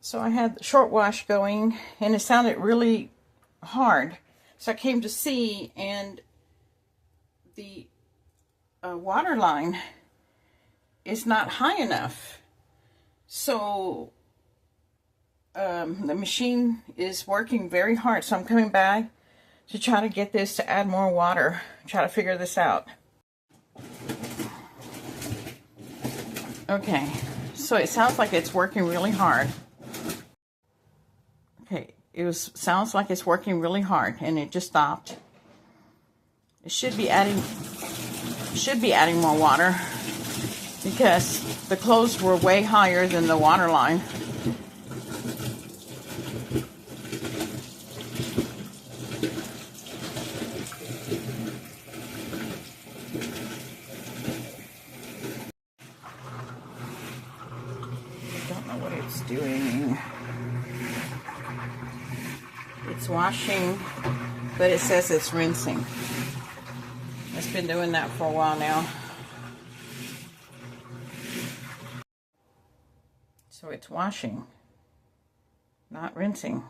So I had the short wash going and it sounded really hard. So I came to see, and the water line is not high enough. So the machine is working very hard. So I'm coming back to try to get this to add more water, try to figure this out. Okay, so it sounds like it's working really hard. Okay, sounds like it's working really hard, and it just stopped. It should be adding more water because the clothes were way higher than the water line. I don't know what it's doing. It's washing, but it says it's rinsing. It's been doing that for a while now. So it's washing, not rinsing.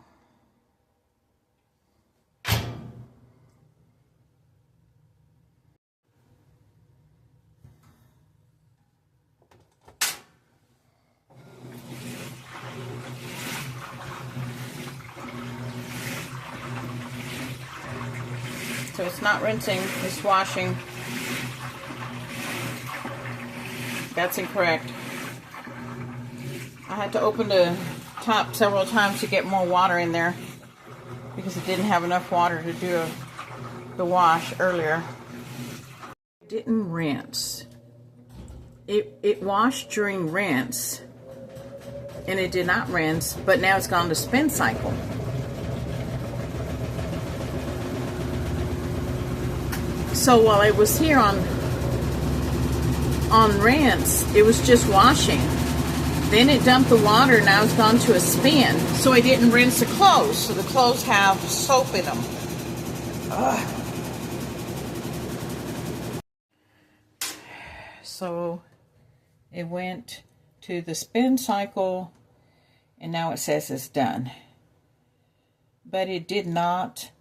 So it's not rinsing, it's washing. That's incorrect. I had to open the top several times to get more water in there because it didn't have enough water to do the wash earlier. It didn't rinse. It washed during rinse, and it did not rinse, but now it's gone to spin cycle. So while it was here on rinse, it was just washing. Then it dumped the water, now it's gone to a spin. So I didn't rinse the clothes, so the clothes have soap in them. Ugh. So it went to the spin cycle, and now it says it's done. But it did not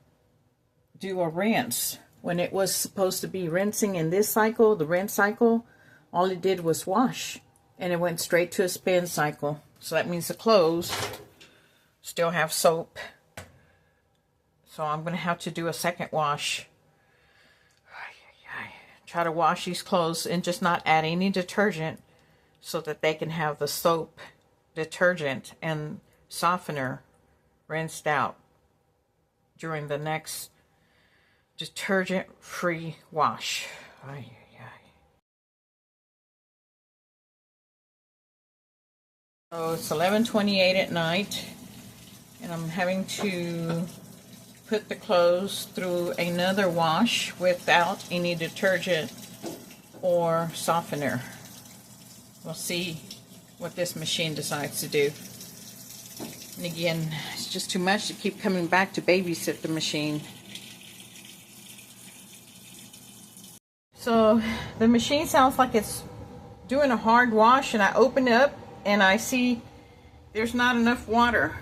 do a rinse. When it was supposed to be rinsing in this cycle, the rinse cycle, all it did was wash. And it went straight to a spin cycle. So that means the clothes still have soap. So I'm going to have to do a second wash. Try to wash these clothes and just not add any detergent so that they can have the soap, detergent, and softener rinsed out during the next detergent-free wash. So it's 11:28 at night, and I'm having to put the clothes through another wash without any detergent or softener. We'll see what this machine decides to do. And again, it's just too much to keep coming back to babysit the machine. So the machine sounds like it's doing a hard wash, and I open it up and I see there's not enough water.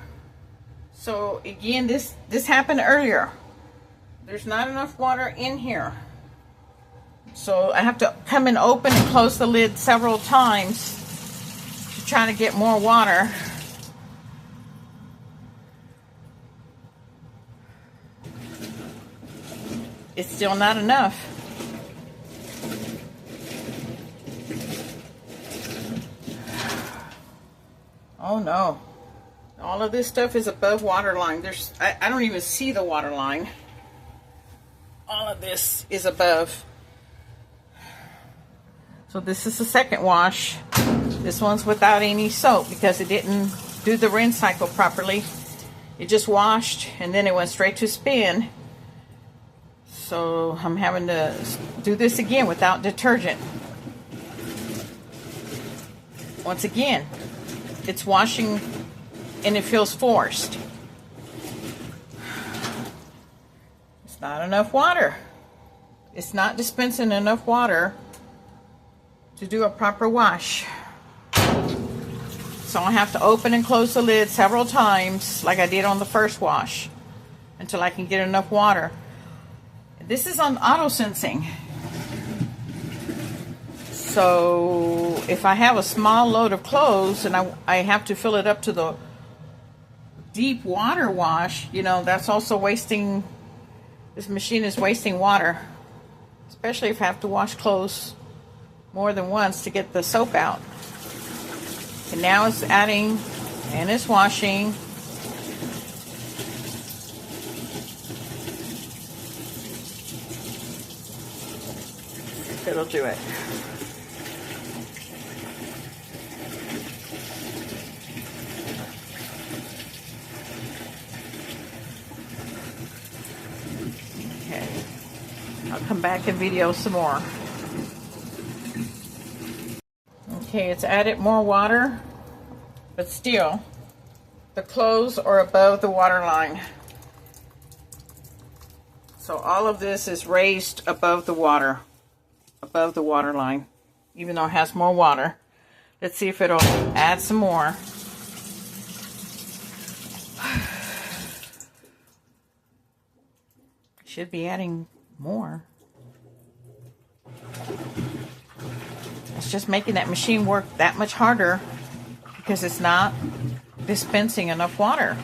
So again, this happened earlier. There's not enough water in here. So I have to come and open and close the lid several times to try to get more water. It's still not enough. Oh no. All of this stuff is above water line. I don't even see the water line. All of this is above. So this is the second wash. This one's without any soap because it didn't do the rinse cycle properly. It just washed and then it went straight to spin. So I'm having to do this again without detergent. Once again, it's washing and it feels forced. It's not enough water. It's not dispensing enough water to do a proper wash. So I have to open and close the lid several times like I did on the first wash until I can get enough water. This is on auto sensing. So if I have a small load of clothes and I have to fill it up to the deep water wash, you know, that's also wasting, this machine is wasting water, especially if I have to wash clothes more than once to get the soap out. And now it's adding and it's washing. If it'll do it. Okay, I'll come back and video some more. Okay, it's added more water, but still, the clothes are above the water line. So all of this is raised above the water line, even though it has more water. Let's see if it'll add some more. Should be adding more. It's just making that machine work that much harder because it's not dispensing enough water.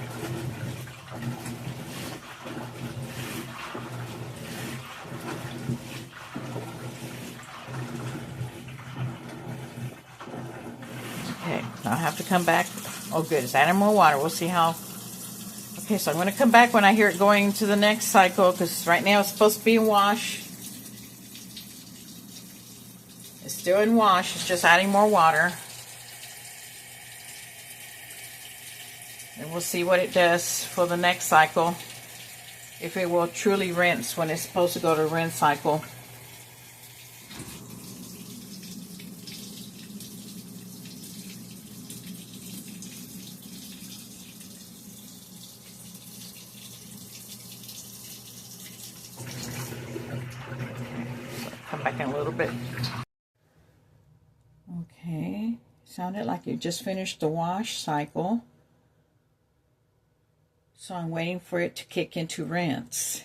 Okay, now I have to come back. Oh good, it's adding more water. We'll see how. Okay, so I'm going to come back when I hear it going to the next cycle because right now it's supposed to be in wash. It's still in wash, it's just adding more water. And we'll see what it does for the next cycle. If it will truly rinse when it's supposed to go to rinse cycle. Come back in a little bit. Okay, sounded like you just finished the wash cycle. So I'm waiting for it to kick into rinse.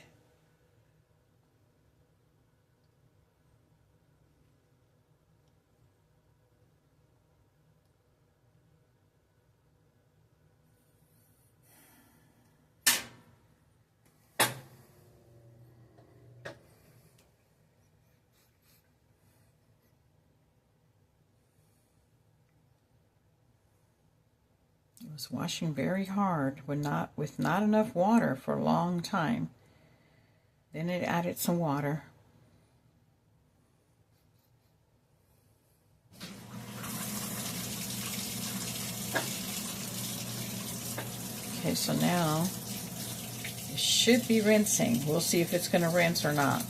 It was washing very hard with not enough water for a long time. Then it added some water. Okay, so now it should be rinsing. We'll see if it's going to rinse or not.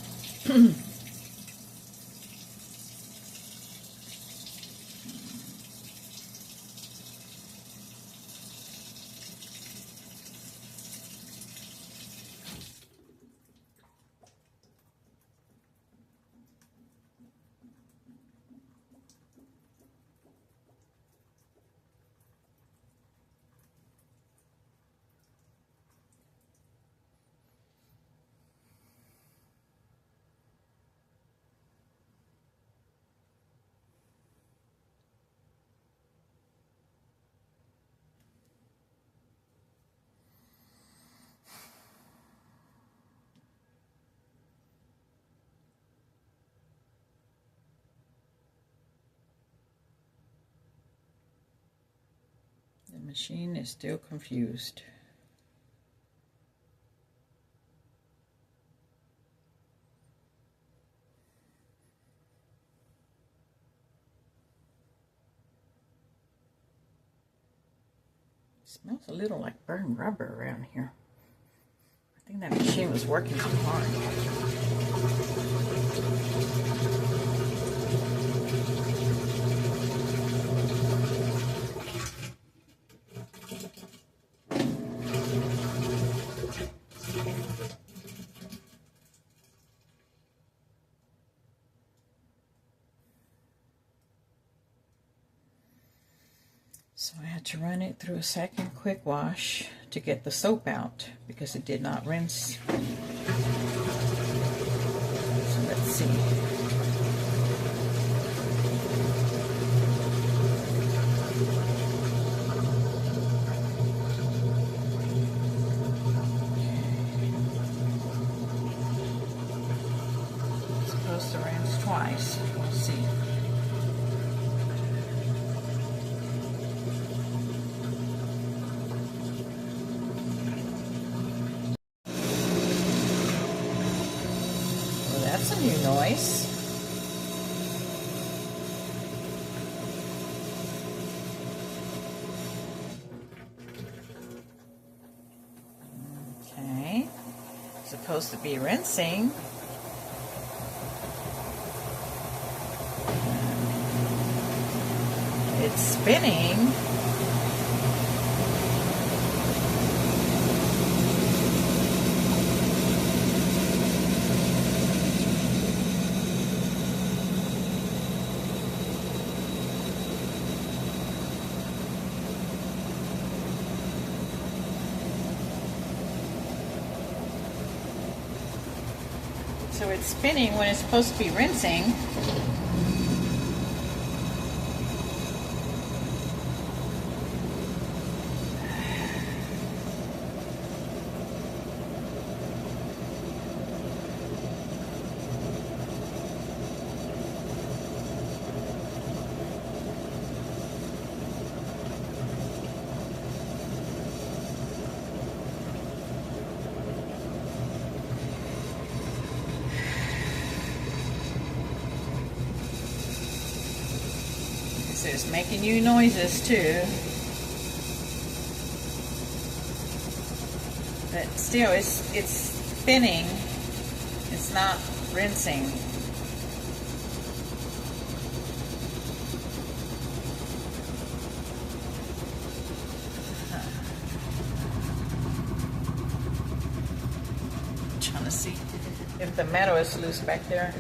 The machine is still confused. It smells a little like burned rubber around here. I think that machine was working too hard. So I had to run it through a second quick wash to get the soap out because it did not rinse. So let's see. It's supposed to rinse twice. We'll see. That's a new noise. Okay, supposed to be rinsing. It's spinning. So it's spinning when it's supposed to be rinsing. It's making new noises too, but still it's spinning. It's not rinsing. I'm trying to see if the metal is loose back there.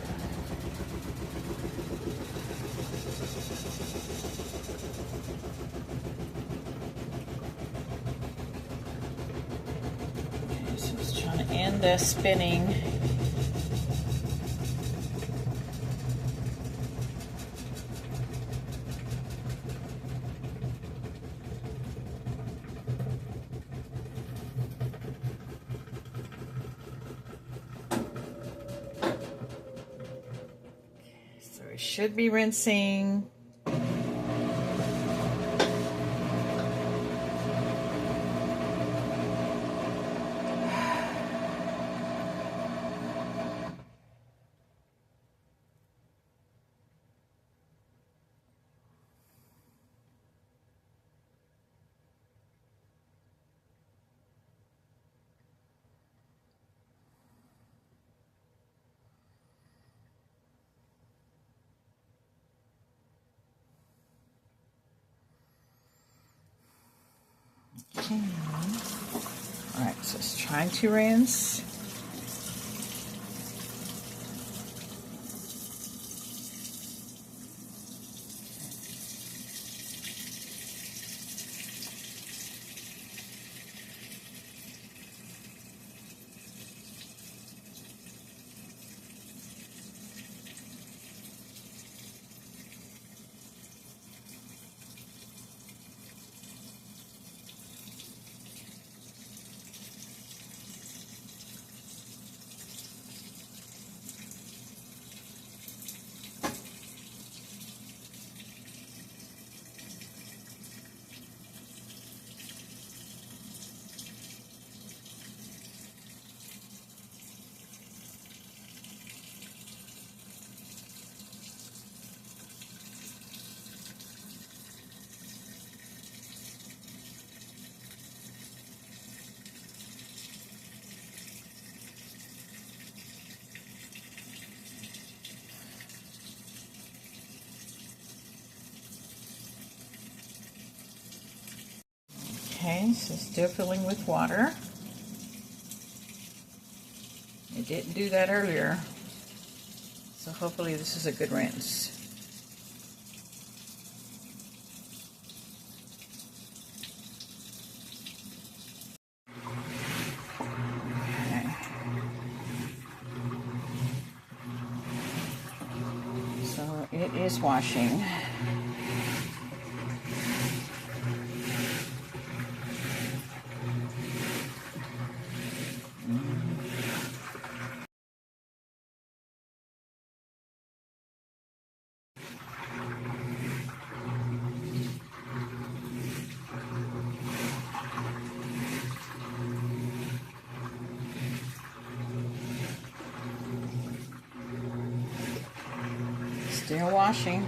And the spinning. So it should be rinsing. Okay. All right, so it's trying to rinse. Okay, so still filling with water. It didn't do that earlier, so hopefully this is a good rinse. It is washing. Still washing.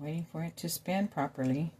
Waiting for it to spin properly.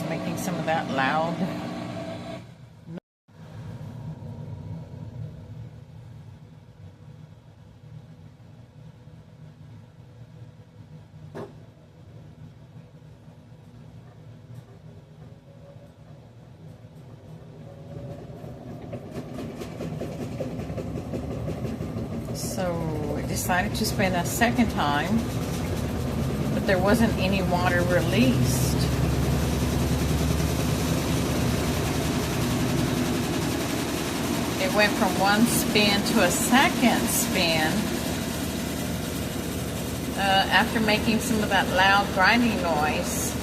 Making some of that loud. So I decided to spin a second time, but there wasn't any water released. It went from one spin to a second spin after making some of that loud grinding noise.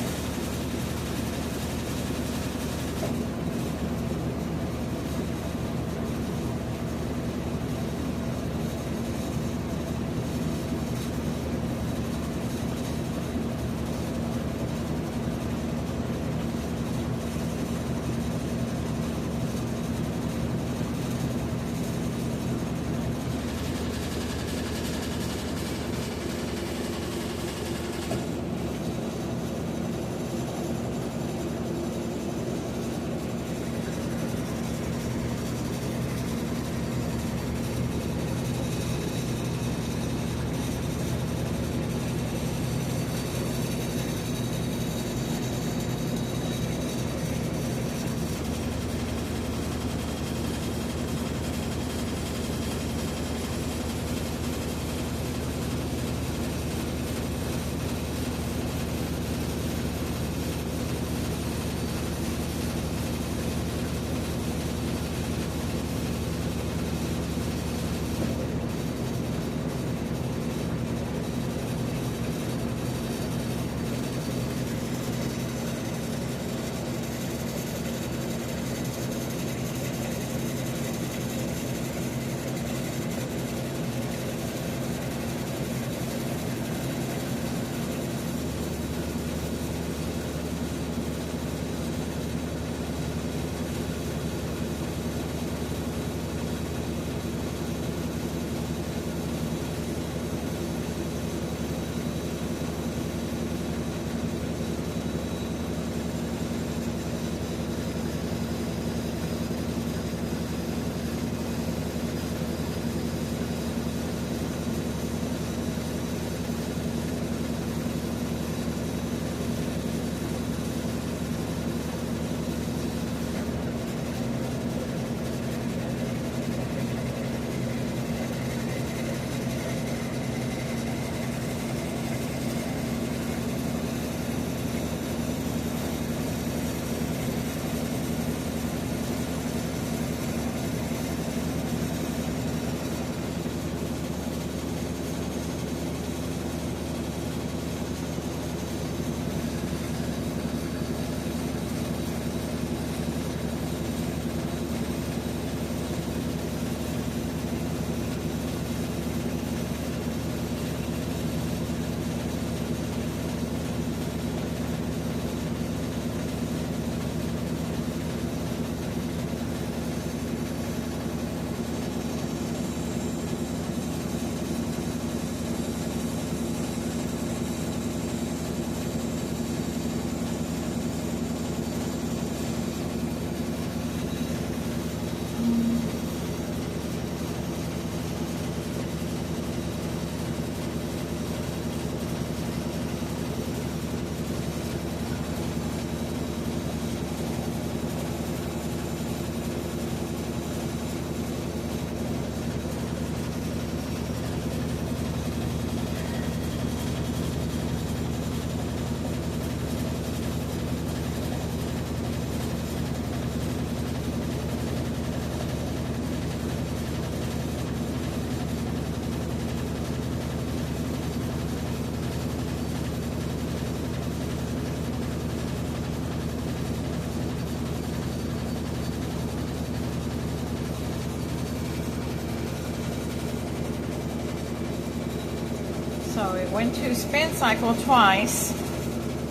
So it went to spin cycle twice.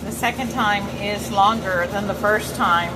The second time is longer than the first time.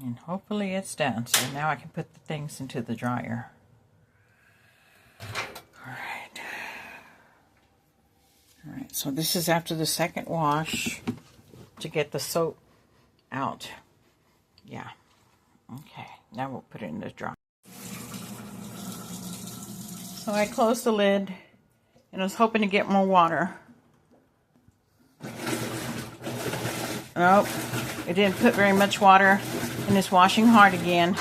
And hopefully it's done. So now I can put the things into the dryer. Alright. Alright, so this is after the second wash to get the soap out. Yeah. Okay, now we'll put it in the dryer. So I closed the lid and I was hoping to get more water. Nope, it didn't put very much water. And it's washing hard again.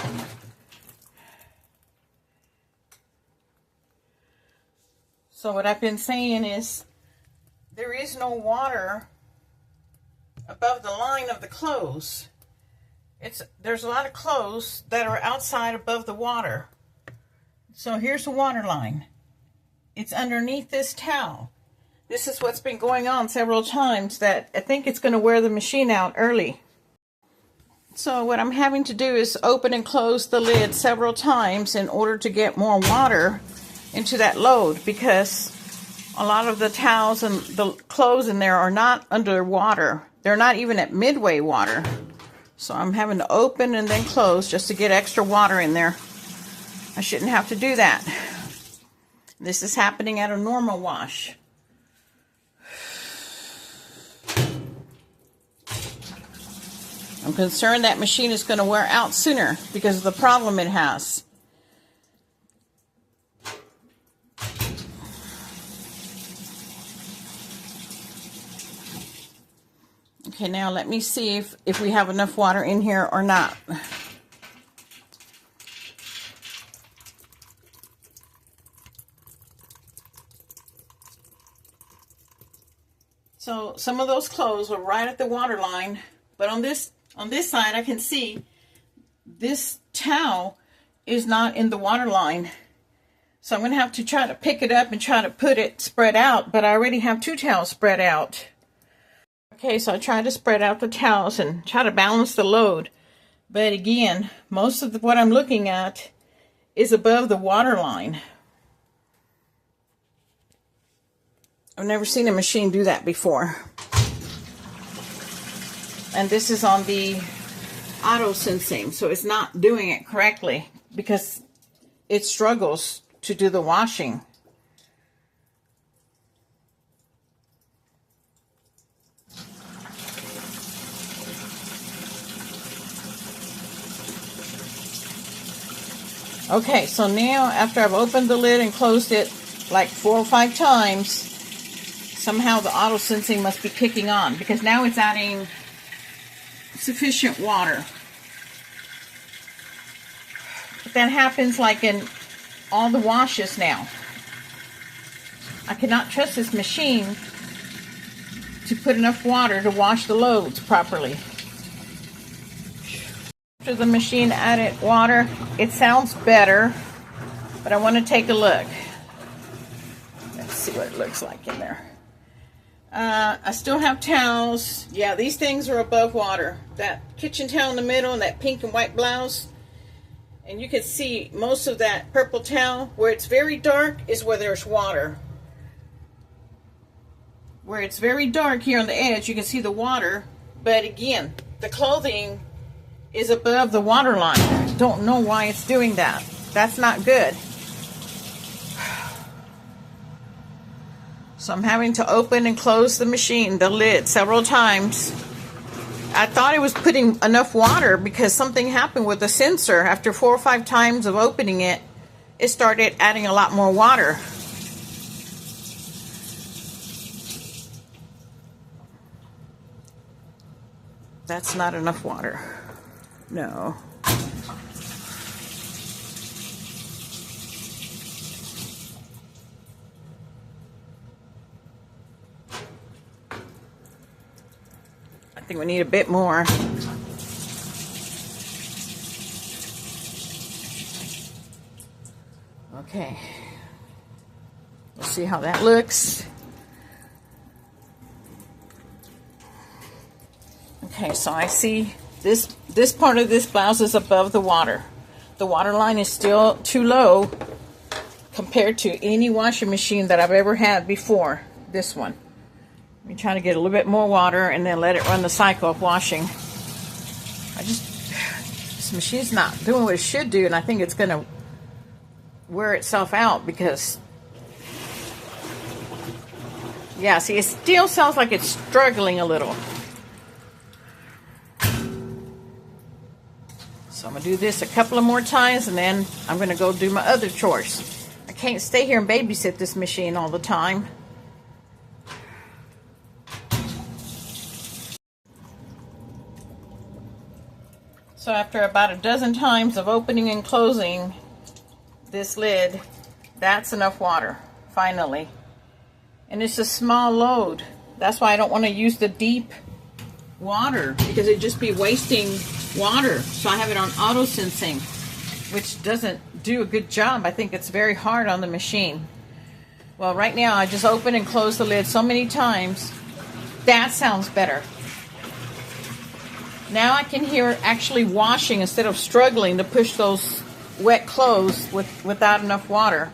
So what I've been saying is there is no water above the line of the clothes. There's a lot of clothes that are outside above the water. So here's the water line. It's underneath this towel. This is what's been going on several times, that I think it's going to wear the machine out early. So what I'm having to do is open and close the lid several times in order to get more water into that load, because a lot of the towels and the clothes in there are not under water. They're not even at midway water. So I'm having to open and then close just to get extra water in there. I shouldn't have to do that. This is happening at a normal wash. I'm concerned that machine is going to wear out sooner because of the problem it has. Okay, now let me see if we have enough water in here or not. So some of those clothes were right at the water line, but on this side I can see this towel is not in the water line. So I'm going to have to try to pick it up and try to put it spread out, but I already have two towels spread out. Okay, so I try to spread out the towels and try to balance the load. But again, most of what I'm looking at is above the water line. I've never seen a machine do that before. And this is on the auto sensing, so it's not doing it correctly because it struggles to do the washing. Okay, so now after I've opened the lid and closed it like 4 or 5 times, somehow the auto sensing must be kicking on, because now it's adding sufficient water. But that happens like in all the washes now. I cannot trust this machine to put enough water to wash the loads properly. After the machine added water, it sounds better, but I want to take a look. Let's see what it looks like in there. I still have towels. Yeah, these things are above water. That kitchen towel in the middle and that pink and white blouse. And you can see most of that purple towel, where it's very dark is where there's water. Where it's very dark here on the edge, you can see the water. But again, the clothing is above the water line. Don't know why it's doing that. That's not good. So I'm having to open and close the machine, the lid, several times. I thought it was putting enough water because something happened with the sensor. After 4 or 5 times of opening it, it started adding a lot more water. That's not enough water. No. I think we need a bit more. Okay. We'll see how that looks. Okay, so I see this part of this blouse is above the water. The water line is still too low compared to any washing machine that I've ever had before this one. Let me try to get a little bit more water and then let it run the cycle of washing. This machine's not doing what it should do, and I think it's going to wear itself out because, yeah, see, it still sounds like it's struggling a little. So I'm going to do this a couple of more times, and then I'm going to go do my other chores. I can't stay here and babysit this machine all the time. So after about a dozen times of opening and closing this lid, that's enough water, finally. And it's a small load. That's why I don't want to use the deep water, because it'd just be wasting water. So I have it on auto sensing, which doesn't do a good job. I think it's very hard on the machine. Well, right now I just open and close the lid so many times. That sounds better. Now I can hear it actually washing instead of struggling to push those wet clothes without enough water.